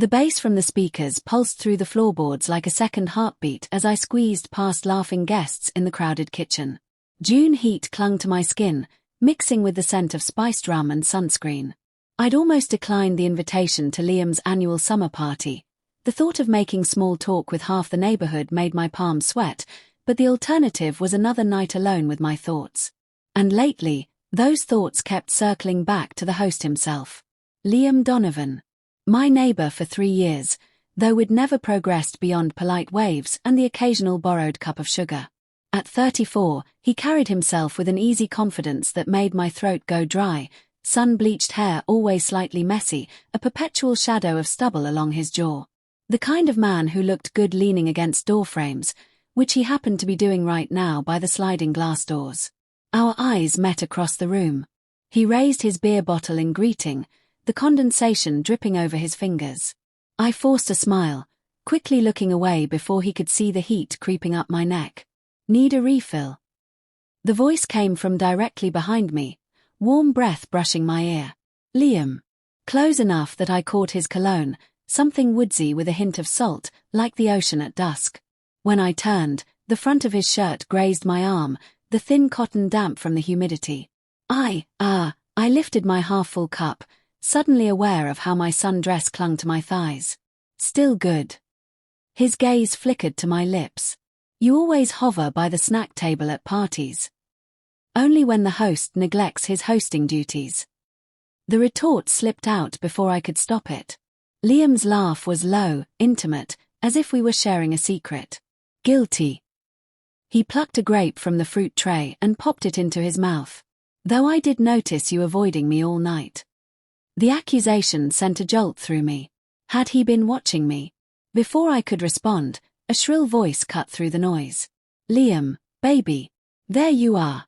The bass from the speakers pulsed through the floorboards like a second heartbeat as I squeezed past laughing guests in the crowded kitchen. June heat clung to my skin, mixing with the scent of spiced rum and sunscreen. I'd almost declined the invitation to Liam's annual summer party. The thought of making small talk with half the neighborhood made my palms sweat, but the alternative was another night alone with my thoughts. And lately, those thoughts kept circling back to the host himself. Liam Donovan. My neighbor for 3 years, though we'd never progressed beyond polite waves and the occasional borrowed cup of sugar. At 34, he carried himself with an easy confidence that made my throat go dry, sun-bleached hair always slightly messy, a perpetual shadow of stubble along his jaw. The kind of man who looked good leaning against door frames, which he happened to be doing right now by the sliding glass doors. Our eyes met across the room. He raised his beer bottle in greeting, the condensation dripping over his fingers. I forced a smile, quickly looking away before he could see the heat creeping up my neck. Need a refill? The voice came from directly behind me, warm breath brushing my ear. Liam. Close enough that I caught his cologne, something woodsy with a hint of salt, like the ocean at dusk. When I turned, the front of his shirt grazed my arm, the thin cotton damp from the humidity. I lifted my half-full cup, suddenly aware of how my sundress clung to my thighs. Still good. His gaze flickered to my lips. You always hover by the snack table at parties. Only when the host neglects his hosting duties. The retort slipped out before I could stop it. Liam's laugh was low, intimate, as if we were sharing a secret. Guilty. He plucked a grape from the fruit tray and popped it into his mouth. Though I did notice you avoiding me all night. The accusation sent a jolt through me. Had he been watching me? Before I could respond, a shrill voice cut through the noise. Liam, baby. There you are.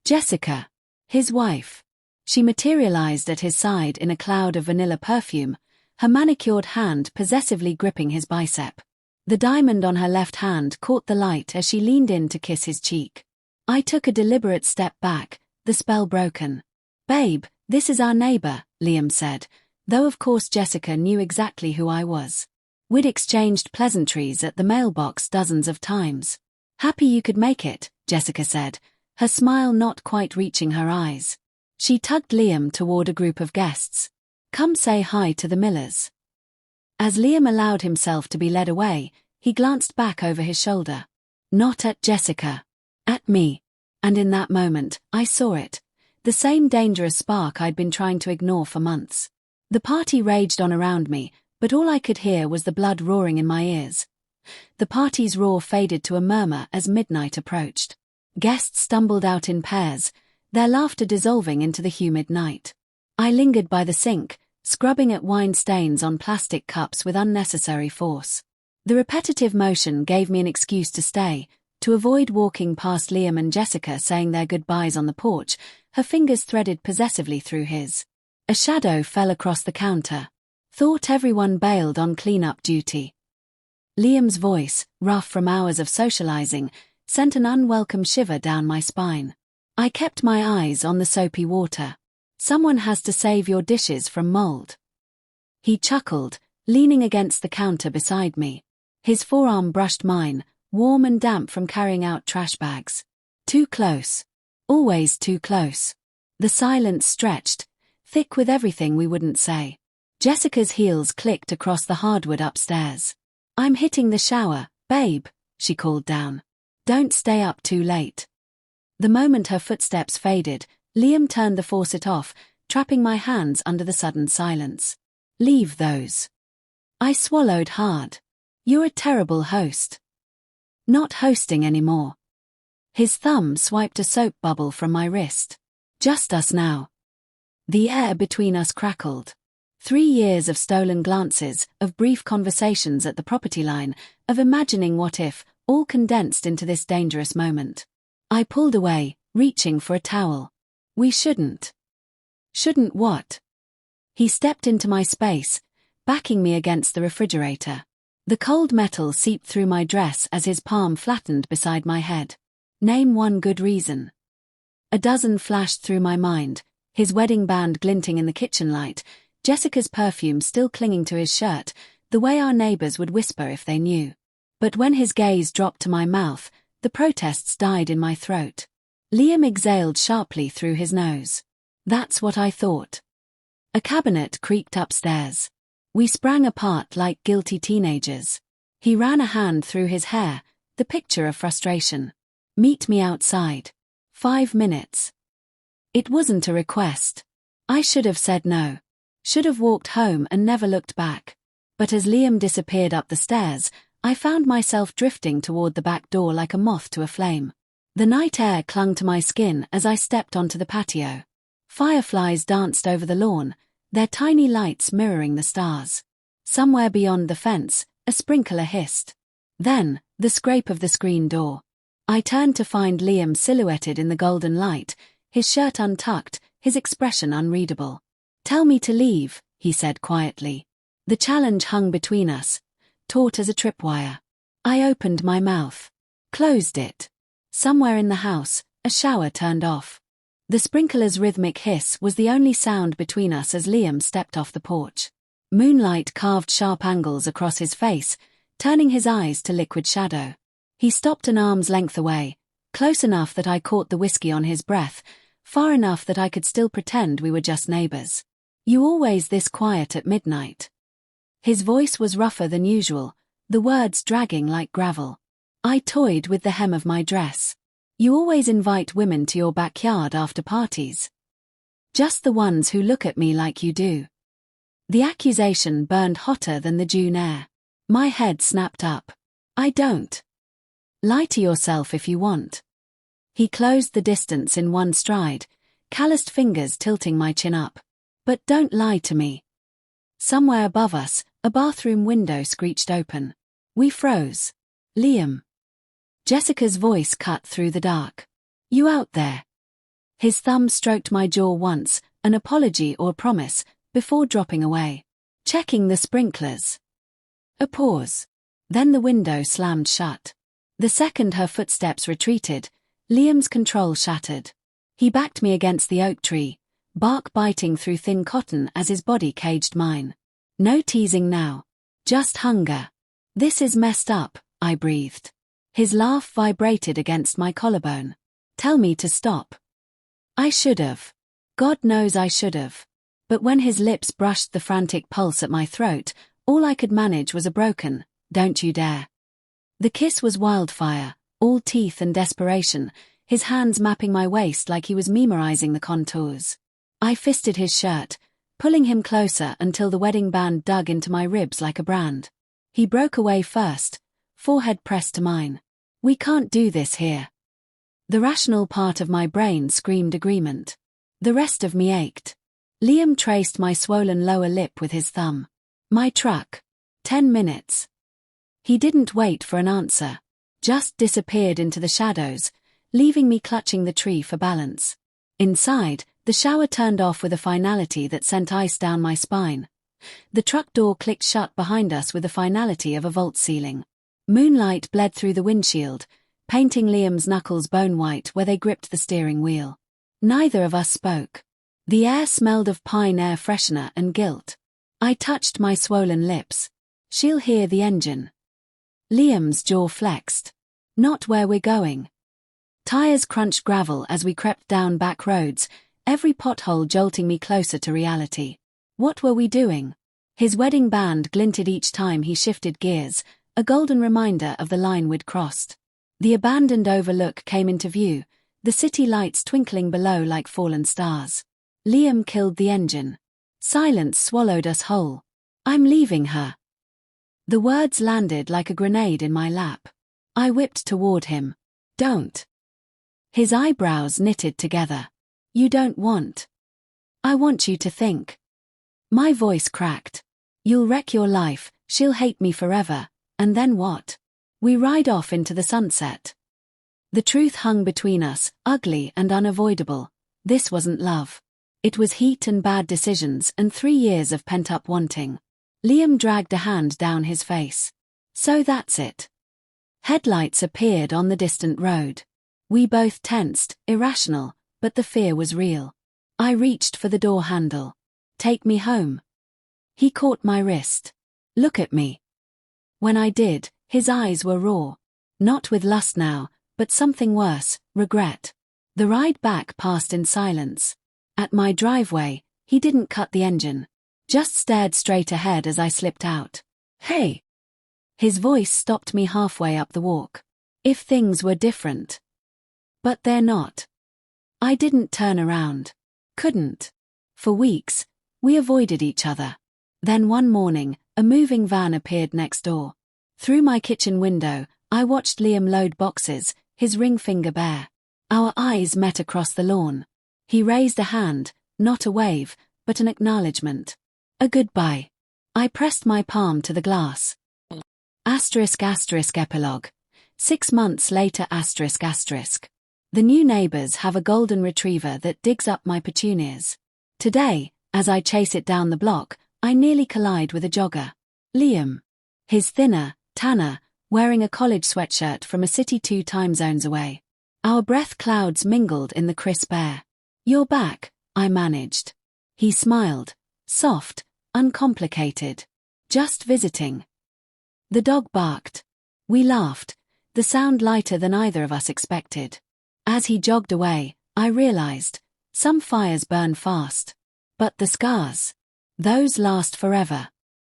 Jessica. His wife. She materialized at his side in a cloud of vanilla perfume, her manicured hand possessively gripping his bicep. The diamond on her left hand caught the light as she leaned in to kiss his cheek. I took a deliberate step back, the spell broken. Babe, this is our neighbor, Liam said, though of course Jessica knew exactly who I was. We'd exchanged pleasantries at the mailbox dozens of times. Happy you could make it, Jessica said, her smile not quite reaching her eyes. She tugged Liam toward a group of guests. Come say hi to the Millers. As Liam allowed himself to be led away, he glanced back over his shoulder. Not at Jessica. At me. And in that moment, I saw it. The same dangerous spark I'd been trying to ignore for months. The party raged on around me, but all I could hear was the blood roaring in my ears. The party's roar faded to a murmur as midnight approached. Guests stumbled out in pairs, their laughter dissolving into the humid night. I lingered by the sink, scrubbing at wine stains on plastic cups with unnecessary force. The repetitive motion gave me an excuse to stay, to avoid walking past Liam and Jessica saying their goodbyes on the porch, her fingers threaded possessively through his. A shadow fell across the counter. Thought everyone bailed on cleanup duty. Liam's voice, rough from hours of socializing, sent an unwelcome shiver down my spine. I kept my eyes on the soapy water. Someone has to save your dishes from mold. He chuckled, leaning against the counter beside me. His forearm brushed mine, warm and damp from carrying out trash bags. Too close. Always too close. The silence stretched, thick with everything we wouldn't say. Jessica's heels clicked across the hardwood upstairs. I'm hitting the shower, babe, she called down. Don't stay up too late. The moment her footsteps faded, Liam turned the faucet off, trapping my hands under the sudden silence. Leave those. I swallowed hard. You're a terrible host. Not hosting anymore. His thumb swiped a soap bubble from my wrist. Just us now. The air between us crackled. 3 years of stolen glances, of brief conversations at the property line, of imagining what if, all condensed into this dangerous moment. I pulled away, reaching for a towel. We shouldn't. Shouldn't what? He stepped into my space, backing me against the refrigerator. The cold metal seeped through my dress as his palm flattened beside my head. Name one good reason. A dozen flashed through my mind, his wedding band glinting in the kitchen light, Jessica's perfume still clinging to his shirt, the way our neighbors would whisper if they knew. But when his gaze dropped to my mouth, the protests died in my throat. Liam exhaled sharply through his nose. That's what I thought. A cabinet creaked upstairs. We sprang apart like guilty teenagers. He ran a hand through his hair, the picture of frustration. Meet me outside. 5 minutes. It wasn't a request. I should have said no. Should have walked home and never looked back. But as Liam disappeared up the stairs, I found myself drifting toward the back door like a moth to a flame. The night air clung to my skin as I stepped onto the patio. Fireflies danced over the lawn, their tiny lights mirroring the stars. Somewhere beyond the fence, a sprinkler hissed. Then, the scrape of the screen door. I turned to find Liam silhouetted in the golden light, his shirt untucked, his expression unreadable. "Tell me to leave," he said quietly. The challenge hung between us, taut as a tripwire. I opened my mouth. Closed it. Somewhere in the house, a shower turned off. The sprinkler's rhythmic hiss was the only sound between us as Liam stepped off the porch. Moonlight carved sharp angles across his face, turning his eyes to liquid shadow. He stopped an arm's length away, close enough that I caught the whiskey on his breath, far enough that I could still pretend we were just neighbors. "You always this quiet at midnight?" His voice was rougher than usual, the words dragging like gravel. I toyed with the hem of my dress. "You always invite women to your backyard after parties?" "Just the ones who look at me like you do." The accusation burned hotter than the June air. My head snapped up. "I don't." "Lie to yourself if you want." He closed the distance in one stride, calloused fingers tilting my chin up. "But don't lie to me." Somewhere above us, a bathroom window screeched open. We froze. "Liam." Jessica's voice cut through the dark. "You out there?" His thumb stroked my jaw once, an apology or promise, before dropping away. "Checking the sprinklers." A pause. Then the window slammed shut. The second her footsteps retreated, Liam's control shattered. He backed me against the oak tree, bark biting through thin cotton as his body caged mine. "No teasing now. Just hunger." "This is messed up," I breathed. His laugh vibrated against my collarbone. "Tell me to stop." I should have. God knows I should have. But when his lips brushed the frantic pulse at my throat, all I could manage was a broken, "Don't you dare." The kiss was wildfire, all teeth and desperation, his hands mapping my waist like he was memorizing the contours. I fisted his shirt, pulling him closer until the wedding band dug into my ribs like a brand. He broke away first, forehead pressed to mine. "We can't do this here." The rational part of my brain screamed agreement. The rest of me ached. Liam traced my swollen lower lip with his thumb. "My truck. 10 minutes. He didn't wait for an answer, just disappeared into the shadows, leaving me clutching the tree for balance. Inside, the shower turned off with a finality that sent ice down my spine. The truck door clicked shut behind us with the finality of a vault ceiling. Moonlight bled through the windshield, painting Liam's knuckles bone white where they gripped the steering wheel. Neither of us spoke. The air smelled of pine air freshener and guilt. I touched my swollen lips. "She'll hear the engine." Liam's jaw flexed. "Not where we're going." Tires crunched gravel as we crept down back roads, every pothole jolting me closer to reality. What were we doing? His wedding band glinted each time he shifted gears, a golden reminder of the line we'd crossed. The abandoned overlook came into view, the city lights twinkling below like fallen stars. Liam killed the engine. Silence swallowed us whole. "I'm leaving her." The words landed like a grenade in my lap. I whipped toward him. "Don't." His eyebrows knitted together. "You don't want." "I want you to think." My voice cracked. "You'll wreck your life, she'll hate me forever, and then what?" We ride off into the sunset. The truth hung between us, ugly and unavoidable. This wasn't love. It was heat and bad decisions and 3 years of pent-up wanting. Liam dragged a hand down his face. "So that's it." Headlights appeared on the distant road. We both tensed, irrational, but the fear was real. I reached for the door handle. "Take me home." He caught my wrist. "Look at me." When I did, his eyes were raw. Not with lust now, but something worse, regret. The ride back passed in silence. At my driveway, he didn't cut the engine. Just stared straight ahead as I slipped out. "Hey!" His voice stopped me halfway up the walk. If things were different. But they're not. I didn't turn around. Couldn't. For weeks, we avoided each other. Then one morning, a moving van appeared next door. Through my kitchen window, I watched Liam load boxes, his ring finger bare. Our eyes met across the lawn. He raised a hand, not a wave, but an acknowledgement. A goodbye. I pressed my palm to the glass. Epilogue. 6 months later. The new neighbors have a golden retriever that digs up my petunias. Today, as I chase it down the block, I nearly collide with a jogger. Liam. He's thinner, tanner, wearing a college sweatshirt from a city 2 time zones away. Our breath clouds mingled in the crisp air. "You're back," I managed. He smiled. Soft, uncomplicated. "Just visiting." The dog barked. We laughed, the sound lighter than either of us expected. As he jogged away, I realized, some fires burn fast. But the scars, those last forever.